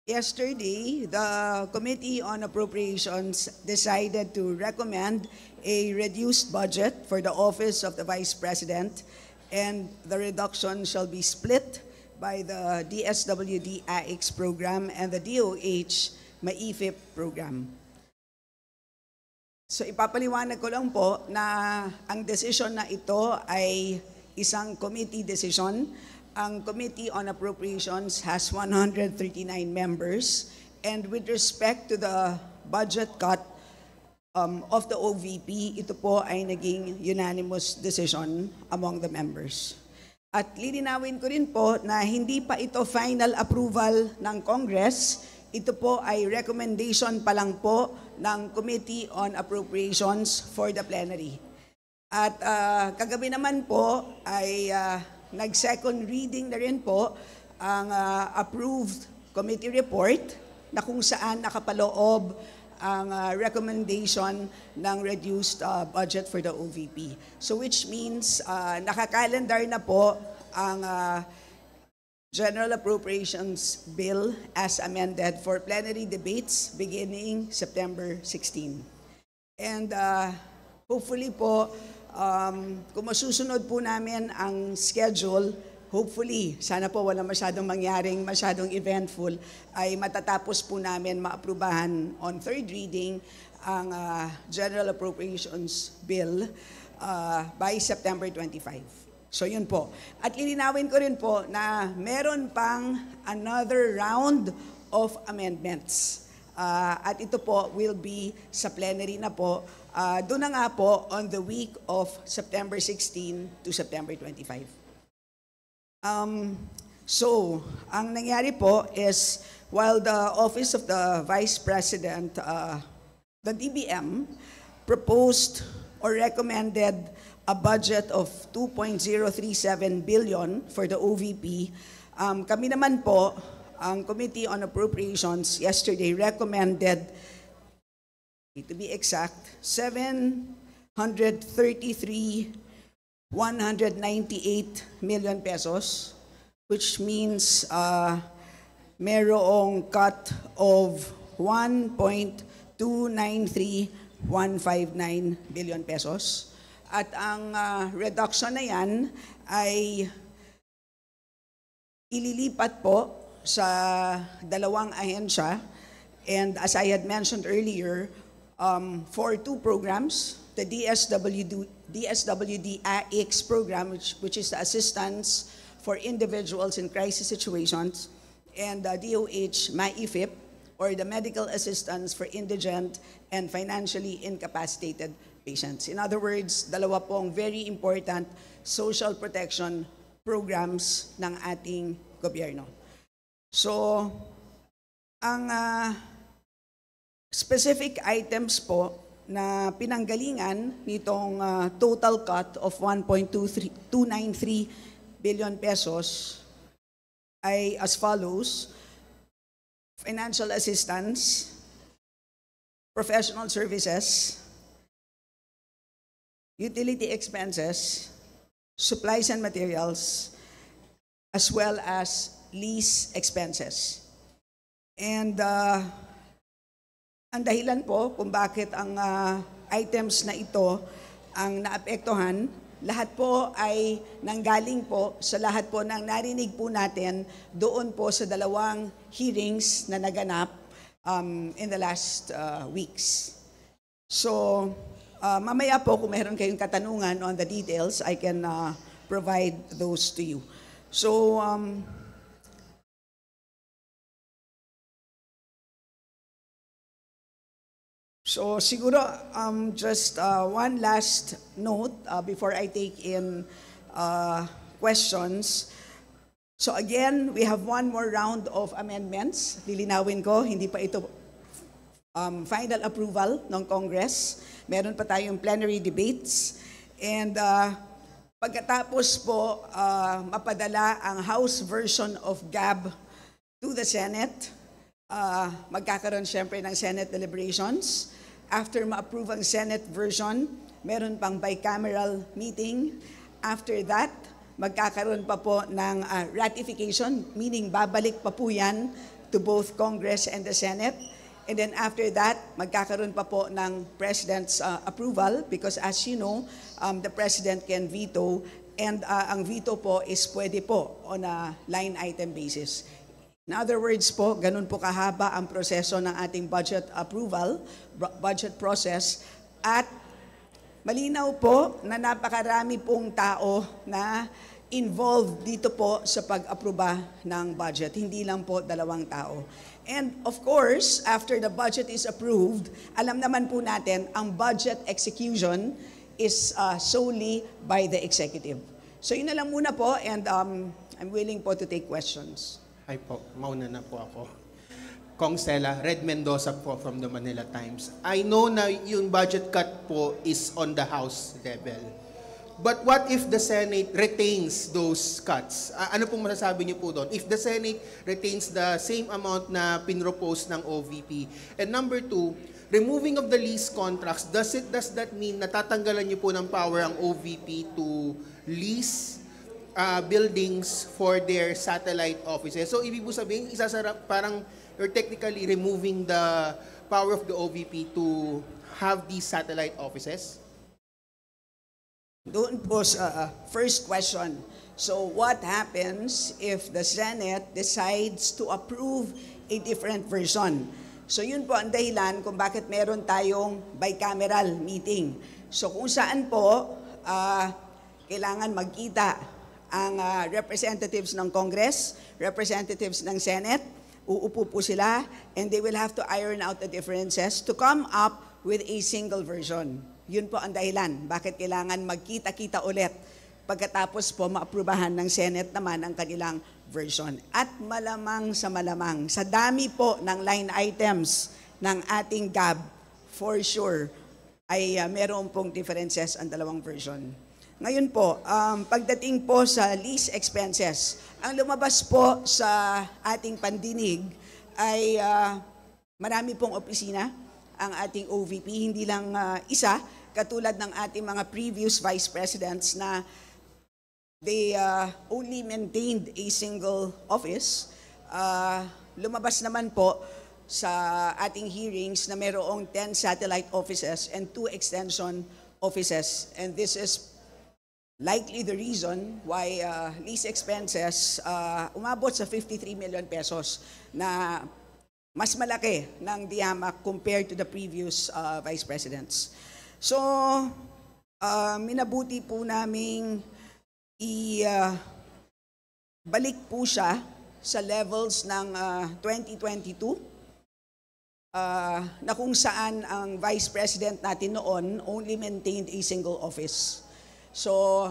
Yesterday, the Committee on Appropriations decided to recommend a reduced budget for the Office of the Vice President, and the reduction shall be split by the DSWD AIX program and the DOH MAIFIP program. So ipapaliwanag ko lang po na ang decision na ito ay isang committee decision. Ang Committee on Appropriations has 139 members, and with respect to the budget cut of the OVP, ito po ay naging unanimous decision among the members. At lilinawin ko rin po na hindi pa ito final approval ng Congress. Ito po ay recommendation pa lang po ng Committee on Appropriations for the plenary. At kagabi naman po ay nag-second reading na rin po ang approved committee report na kung saan nakapaloob ang recommendation ng reduced budget for the OVP. So which means nakakalendar na po ang General Appropriations Bill as amended for plenary debates beginning September 16. And hopefully po, kung masusunod po namin ang schedule, hopefully, sana po wala masyadong mangyaring, masyadong eventful, ay matatapos po namin maaprubahan on third reading ang General Appropriations Bill by September 25. So yun po. At ilinawin ko rin po na meron pang another round of amendments. At ito po will be sa plenary na po. Doon na nga po on the week of September 16 to September 25. So, ang nangyari po is while the Office of the Vice President, the DBM, proposed or recommended a budget of 2.037 billion for the OVP, kami naman po, ang Committee on Appropriations yesterday recommended, to be exact, 733,198 million pesos, which means merong cut of 1.293159 billion pesos. At ang reduction na yan ay ililipat po sa dalawang ahensya, and as I had mentioned earlier, for two programs, the DSWD AIX program, which is the assistance for individuals in crisis situations, and the DOH MAIFIP, or the medical assistance for indigent and financially incapacitated patients. In other words, dalawa pong very important social protection programs ng ating gobyerno. So, ang specific items po na pinanggalingan nitong total cut of 1.293 billion pesos ay as follows: financial assistance, professional services, utility expenses, supplies and materials, as well as lease expenses. And ang dahilan po kung bakit ang items na ito ang naapektuhan, lahat po ay nanggaling po sa lahat po ng narinig po natin doon po sa dalawang hearings na naganap in the last weeks. So, mamaya po kung meron kayong katanungan on the details, I can provide those to you. So, siguro just one last note before I take in questions. So again, we have one more round of amendments. Lilinawin ko, hindi pa ito final approval ng Congress. Meron pa tayong plenary debates. And pagkatapos po mapadala ang House version of GAB to the Senate, magkakaroon siyempre ng Senate deliberations. After ma-approve ang Senate version, meron pang bicameral meeting. After that, magkakaroon pa po ng ratification, meaning babalik pa po yan to both Congress and the Senate. And then after that, magkakaroon pa po ng President's approval because as you know, the President can veto and ang veto po is pwede po on a line item basis. In other words po, ganun po kahaba ang proseso ng ating budget approval, budget process at malinaw po na napakarami pong tao na involved dito po sa pag-aproba ng budget, hindi lang po 2 tao. And of course, after the budget is approved, alam naman po natin, ang budget execution is solely by the executive. So yun na lang muna po and I'm willing po to take questions. Hi po, mauna na po ako. Kong Stella, Red Mendoza po from the Manila Times. I know na yung budget cut po is on the House level. But what if the Senate retains those cuts? Ano pong masasabi niyo po doon? If the Senate retains the same amount na pinropose ng OVP. And number 2, removing of the lease contracts, does that mean natatanggalan niyo po ng power ang OVP to lease buildings for their satellite offices? So ibig po sabihin, parang you're technically removing the power of the OVP to have these satellite offices? Doon po sa first question. So what happens if the Senate decides to approve a different version? So yun po ang dahilan kung bakit meron tayong bicameral meeting. So kung saan po kailangan magkita ang representatives ng Congress, representatives ng Senate, uupo po sila and they will have to iron out the differences to come up with a single version. Yun po ang dahilan. Bakit kailangan magkita-kita ulit pagkatapos po maaprubahan ng Senate naman ang kanilang version. At malamang, sa dami po ng line items ng ating GAB, for sure, ay meron pong differences ang 2 version. Ngayon po, pagdating po sa lease expenses, ang lumabas po sa ating pandinig ay marami pong opisina ang ating OVP, hindi lang isa, katulad ng ating mga previous vice presidents na they only maintained a single office. Lumabas naman po sa ating hearings na mayroong 10 satellite offices and 2 extension offices. And this is likely the reason why lease expenses umabot sa 53 million pesos na mas malaki ng DIAMAC compared to the previous vice presidents. So, minabuti po naming balik po siya sa levels ng 2022 na kung saan ang vice president natin noon only maintained a single office. So,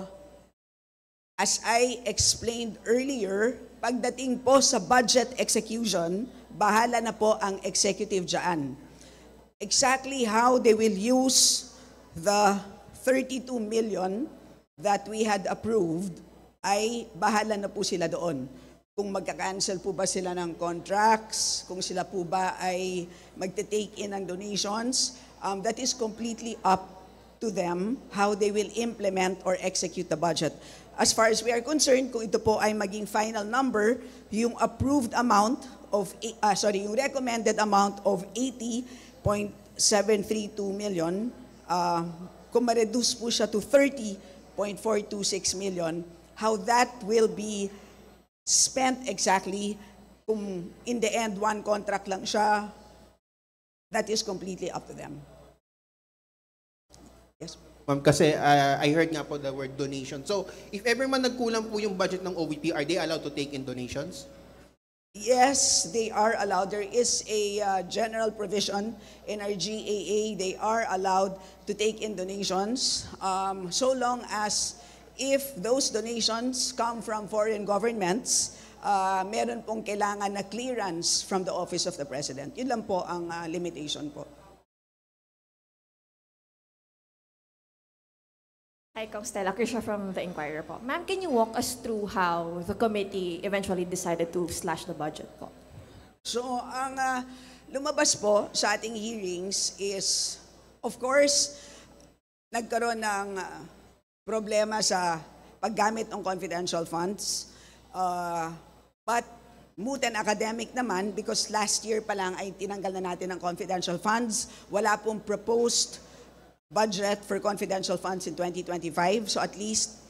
as I explained earlier, pagdating po sa budget execution, bahala na po ang executive dyan. Exactly how they will use the 32 million that we had approved ay bahala na po sila doon. Kung magka-cancel po ba sila ng contracts, kung sila po ba ay magte-take in ng donations, that is completely up to them how they will implement or execute the budget. As far as we are concerned, kung ito po ay maging final number, yung approved amount of, yung recommended amount of 80.732 million, kung ma-reduce po siya to 30.426 million, how that will be spent exactly, kung in the end, one contract lang siya, that is completely up to them. Yes. Ma'am, kasi I heard nga po the word donation. So, if ever man nagkulang po yung budget ng OVP, are they allowed to take in donations? Yes, they are allowed. There is a general provision in our GAA. They are allowed to take in donations so long as if those donations come from foreign governments, meron pong kailangan na clearance from the Office of the President. Yun lang po ang limitation po. Hi, Kong Stella. Krisha from The Inquirer po. Ma'am, can you walk us through how the committee eventually decided to slash the budget po? So, ang lumabas po sa ating hearings is, of course, nagkaroon ng problema sa paggamit ng confidential funds. But moot and academic naman because last year pa lang ay tinanggal na natin ang confidential funds. Wala pong proposed budget for confidential funds in 2025. So at least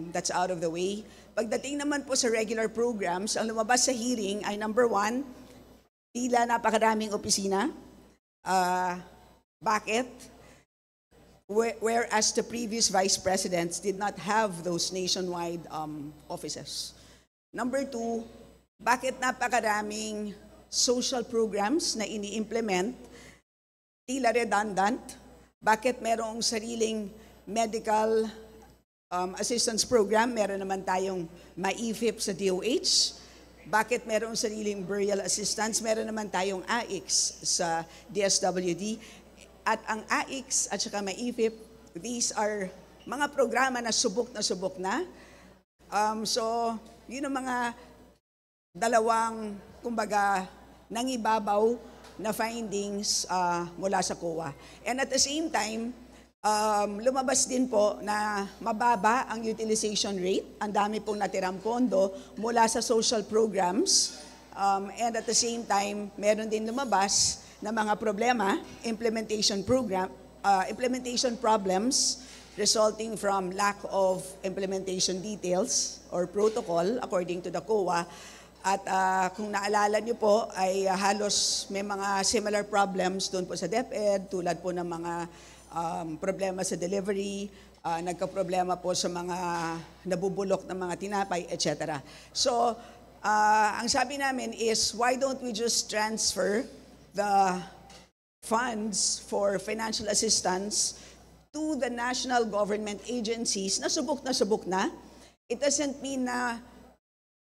that's out of the way. Pagdating naman po sa regular programs, ang lumabas sa hearing ay number 1, tila napakaraming opisina. Bakit? Whereas the previous vice presidents did not have those nationwide offices. Number 2, bakit napakaraming social programs na ini-implement, tila redundant? Bakit merong sariling medical assistance program, meron naman tayong MAIFIP sa DOH? Bakit merong sariling burial assistance, meron naman tayong AIX sa DSWD? At ang AIX at saka MAIFIP, these are mga programa na subok na. So, yun ang mga dalawang, kumbaga, nangibabaw na findings mula sa COA. And at the same time, lumabas din po na mababa ang utilization rate. Ang dami pong natirang pondo mula sa social programs. And at the same time, meron din lumabas na mga problema, implementation problems resulting from lack of implementation details or protocol according to the COA. At kung naalala niyo po ay halos may mga similar problems doon po sa DepEd tulad po ng mga problema sa delivery, nagka-problema po sa mga nabubulok ng mga tinapay, etc. So, ang sabi namin is why don't we just transfer the funds for financial assistance to the national government agencies na subok na. It doesn't mean na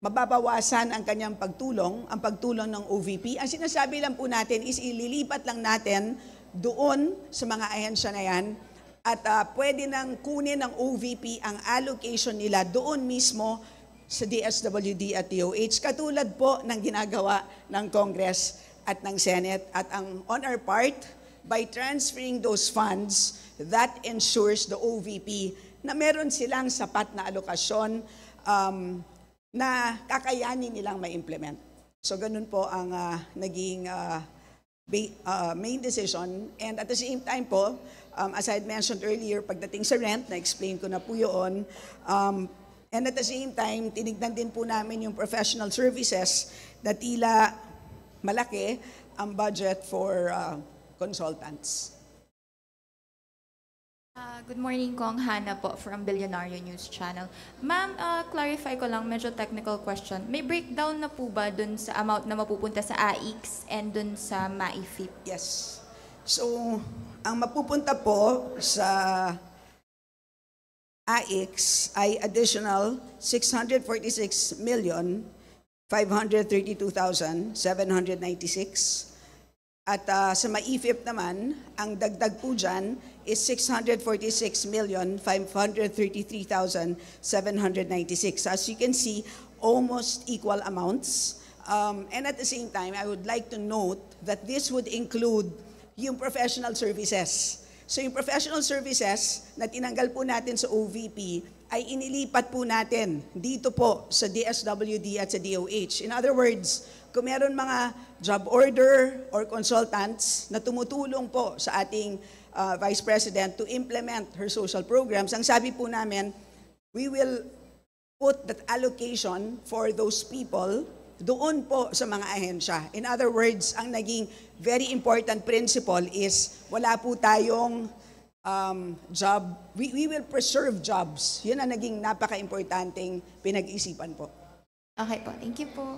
mababawasan ang kanyang pagtulong, ang pagtulong ng OVP. Ang sinasabi lang po natin is ililipat lang natin doon sa mga ahensya na yan at pwede nang kunin ng OVP ang allocation nila doon mismo sa DSWD at DOH, katulad po ng ginagawa ng Congress at ng Senate. At on our part, by transferring those funds, that ensures the OVP na meron silang sapat na alokasyon na kakayanin nilang ma-implement. So ganun po ang naging main decision. And at the same time po, as I had mentioned earlier, pagdating sa rent, na-explain ko na po yun. And at the same time, tinignan din po namin yung professional services na tila malaki ang budget for consultants. Good morning, Kong Hana po from Billionario News Channel. Ma'am, clarify ko lang, medyo technical question. May breakdown na po ba dun sa amount na mapupunta sa AIX and dun sa MAIFIP? Yes. So, ang mapupunta po sa AIX ay additional 646,532,796. At sa MAIFIP naman, ang dagdag po dyan is 646,533,796. As you can see, almost equal amounts. And at the same time, I would like to note that this would include yung professional services. So yung professional services na tinanggal po natin sa OVP ay inilipat po natin dito po sa DSWD at sa DOH. In other words, kung meron mga job order or consultants na tumutulong po sa ating Vice President to implement her social programs, ang sabi po namin, we will put that allocation for those people doon po sa mga ahensya. In other words, ang naging very important principle is wala po tayong job, we will preserve jobs. Yun ang naging napaka-importanting pinag-isipan po. Okay po, thank you po.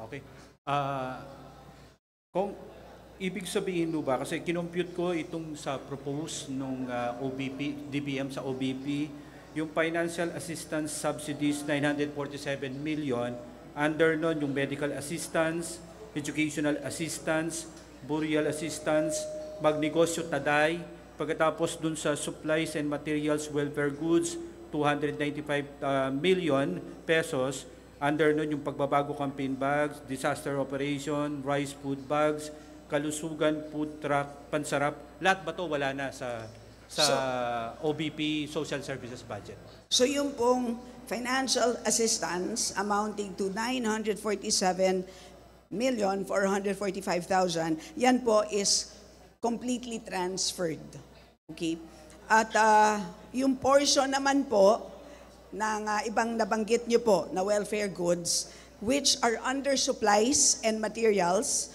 Okay. Kung ibig sabihin mo ba, kasi kinompute ko itong sa propose nung OBP, DBM sa OBP, yung financial assistance subsidies, 947 million, under nun yung medical assistance, educational assistance, burial assistance, magnegosyo taday, pagkatapos dun sa supplies and materials welfare goods, 295 million pesos, under nun yung pagbabago campaign bags, disaster operation, rice food bags, kalusugan, food truck, pansarap, lahat ba to wala na sa sa OBP Social Services budget. So yung pong financial assistance amounting to 947,445,000, yan po is completely transferred. Okay? At yung portion naman po ng ibang nabanggit nyo po na welfare goods, which are under supplies and materials,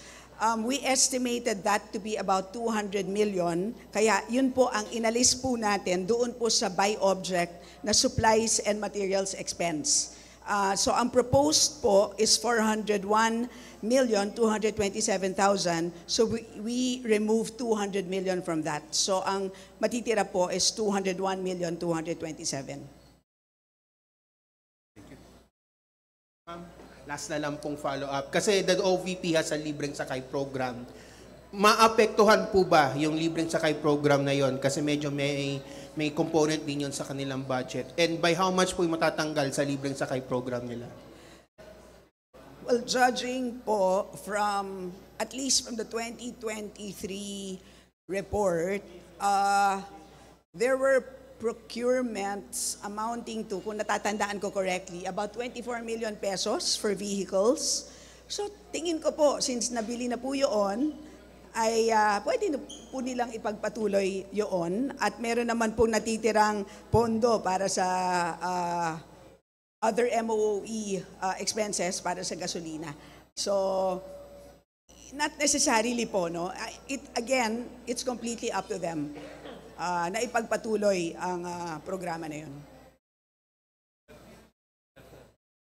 we estimated that to be about 200 million. Kaya yun po ang inalis po natin doon po sa by object na supplies and materials expense. So ang proposed po is 401,227,000. So we removed 200 million from that. So ang matitira po is 201,227,000. Last na lang pong follow-up. Kasi the OVP has a libreng sakay program. Maapektuhan po ba yung libreng sakay program na yon? Kasi medyo may component din yun sa kanilang budget. And by how much po yung matatanggal sa libreng sakay program nila? Well, judging po from, at least from the 2023 report, there were procurements amounting to, kung natatandaan ko correctly, about 24 million pesos for vehicles. So tingin ko po, since nabili na po yun, ay pwede na po nilang ipagpatuloy yun. At meron naman pong natitirang pondo para sa other MOE expenses para sa gasolina. So, not necessarily po, no? Again, it's completely up to them na ipagpatuloy ang programa na yun.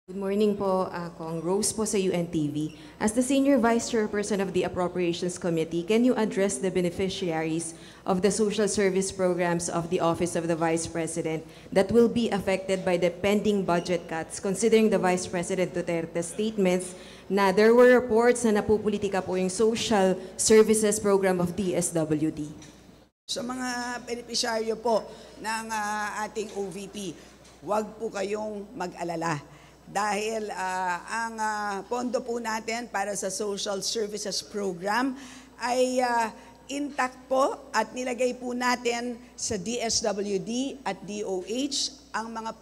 Good morning po, Kong Rose po sa UNTV. As the Senior Vice Chairperson of the Appropriations Committee, can you address the beneficiaries of the social service programs of the Office of the Vice President that will be affected by the pending budget cuts, considering the Vice President Duterte's statements na there were reports na napupolitika po yung social services program of DSWD? Sa mga benepisyaryo po ng ating OVP, huwag po kayong mag-alala. Dahil ang pondo po natin para sa Social Services Program ay intact po at nilagay po natin sa DSWD at DOH ang mga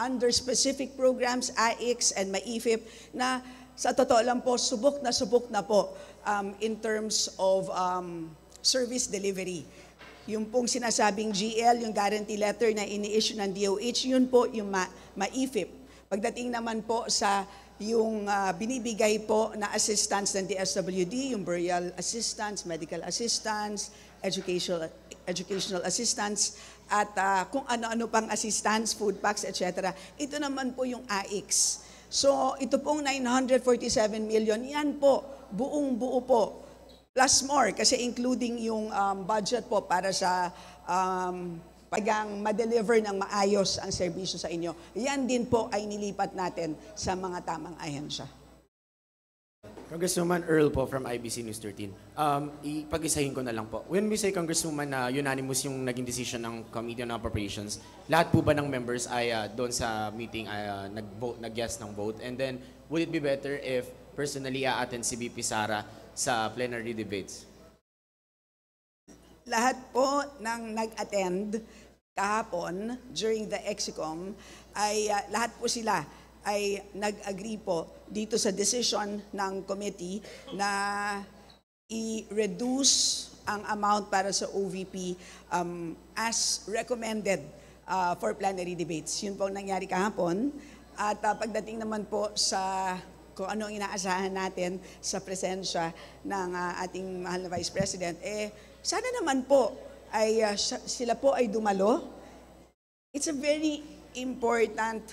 under specific programs, AIX and MAIFIP, na sa totoo lang po, subok na po in terms of service delivery. Yung pong sinasabing GL, yung guarantee letter na ini-issue ng DOH, yun po yung MAIFIP. Pagdating naman po sa yung binibigay po na assistance ng DSWD, yung burial assistance, medical assistance, educational assistance, at kung ano-ano pang assistance, food packs, etc. Ito naman po yung AIX. So ito pong 947 million, yan po, buong-buo po. Plus more, kasi including yung budget po para sa pagang ma-deliver ng maayos ang serbisyo sa inyo. Yan din po ay nilipat natin sa mga tamang ahensya. Congresswoman Earl po from IBC News 13. Ipag-isahin ko na lang po. When we say, Congresswoman, na unanimous yung naging decision ng Committee on Appropriations, lahat po ba ng members ay doon sa meeting nag-yes ng vote? And then, would it be better if personally a-attend si VP Sara sa plenary debates? Lahat po ng nag-attend kahapon during the EXICOM ay lahat po sila ay nag-agree po dito sa decision ng committee na i-reduce ang amount para sa OVP as recommended for plenary debates. Yun po ang nangyari kahapon. At pagdating naman po sa kung ano ang inaasahan natin sa presensya ng ating mahal na Vice President, sana naman po ay sila po ay dumalo. It's a very important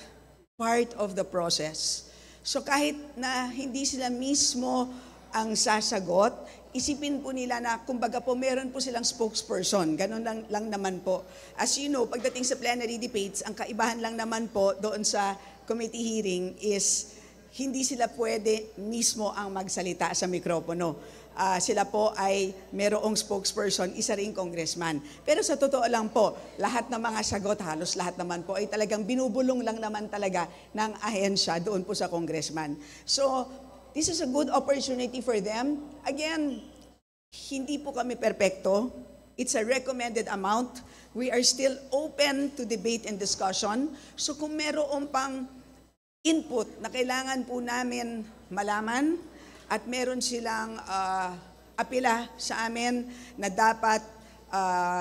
part of the process. So kahit na hindi sila mismo ang sasagot, isipin po nila na kumbaga po meron po silang spokesperson. Ganun lang naman po. As you know, pagdating sa plenary debates, ang kaibahan lang naman po doon sa committee hearing is hindi sila pwede mismo ang magsalita sa mikropono. Sila po ay merong spokesperson, isa ring congressman. Pero sa totoo lang po, lahat ng mga sagot, halos lahat naman po, ay talagang binubulong lang naman talaga ng ahensya doon po sa congressman. So, this is a good opportunity for them. Again, hindi po kami perpekto. It's a recommended amount. We are still open to debate and discussion. So kung meron pang input na kailangan po namin malaman at meron silang apela sa amin na dapat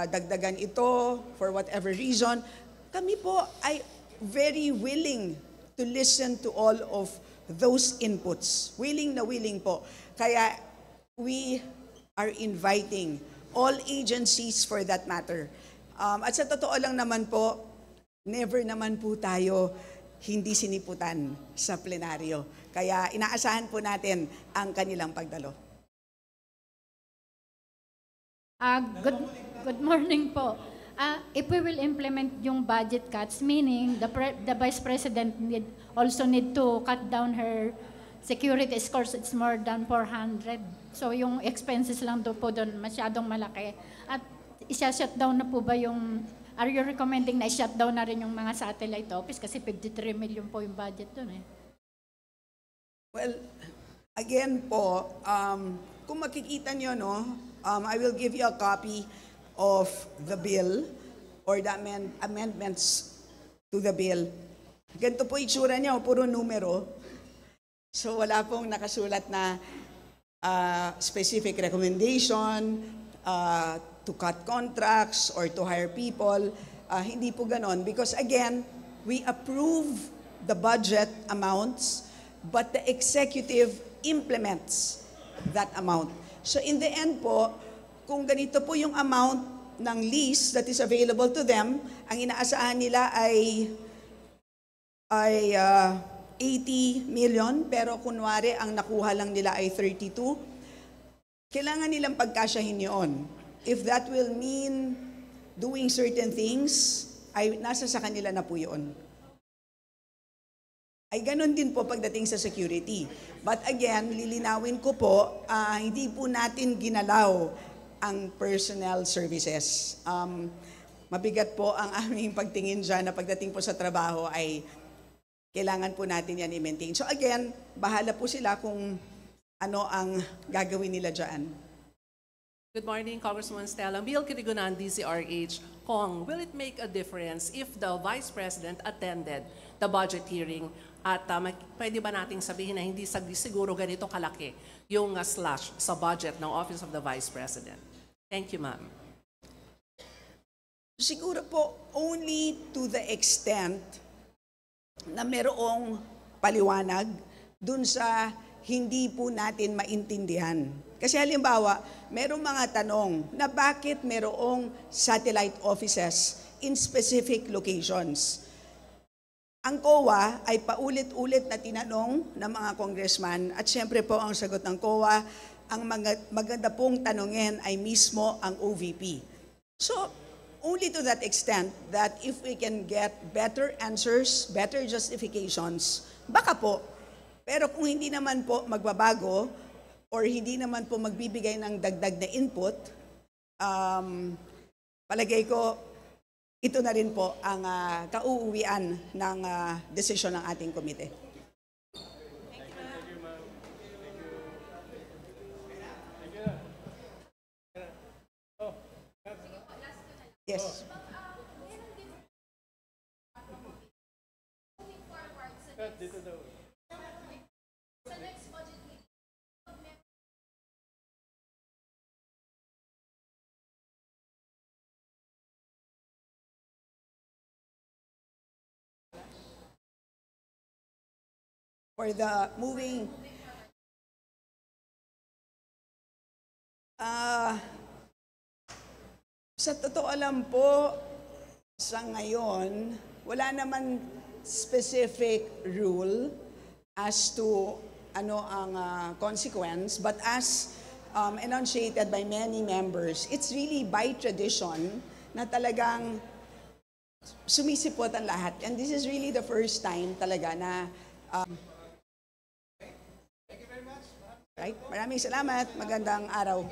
dagdagan ito for whatever reason, kami po ay very willing to listen to all of those inputs. Willing na willing po. Kaya we are inviting all agencies for that matter. At sa totoo lang naman po, never naman po tayo hindi siniputan sa plenaryo. Kaya inaasahan po natin ang kanilang pagdalo. Good morning po. If we will implement yung budget cuts, meaning the Vice President also need to cut down her security scores, it's more than 400. So yung expenses lang po doon masyadong malaki. At isa-shut down na po ba yung, are you recommending na i-shut down na rin yung mga satellite office? Kasi 53 million po yung budget doon eh. Well, again po, kung makikita nyo, no, I will give you a copy of the bill or the amendments to the bill. Ganito po itsura niya, puro numero. So wala pong nakasulat na specific recommendation to cut contracts or to hire people. Hindi po ganon. Because again, we approve the budget amounts, but the executive implements that amount. So in the end po, kung ganito po yung amount ng lease that is available to them, ang inaasahan nila ay 80 million, pero kunwari ang nakuha lang nila ay 32, kailangan nilang pagkasyahin yun. If that will mean doing certain things, ay nasa sa kanila na po yun. Ay ganun din po pagdating sa security. But again, lilinawin ko po, hindi po natin ginalaw ang personnel services. Mabigat po ang aming pagtingin dyan na pagdating po sa trabaho ay kailangan po natin yan i-maintain. So again, bahala po sila kung ano ang gagawin nila dyan. Good morning, Congresswoman Stella. Bill Kirigonan, DZRH. Kong, will it make a difference if the Vice President attended the budget hearing at pwede ba nating sabihin na hindi siguro ganito kalaki yung slash sa budget ng Office of the Vice President? Thank you, ma'am. Siguro po only to the extent na merong paliwanag dun sa hindi po natin maintindihan. Kasi halimbawa, merong mga tanong na bakit merong satellite offices in specific locations. Ang COA ay paulit-ulit na tinanong ng mga congressman at syempre po ang sagot ng COA, ang maganda pong tanongin ay mismo ang OVP. So, only to that extent that if we can get better answers, better justifications, baka po. Pero kung hindi naman po magbabago or hindi naman po magbibigay ng dagdag na input, palagay ko ito na rin po ang kauuwian ng desisyon ng ating komite. Yes. For the moving sa totoo alam po, sa ngayon, wala naman specific rule as to ano ang consequence, but as enunciated by many members, it's really by tradition na talagang sumisipot ang lahat. And this is really the first time talaga na right? Maraming salamat. Magandang araw.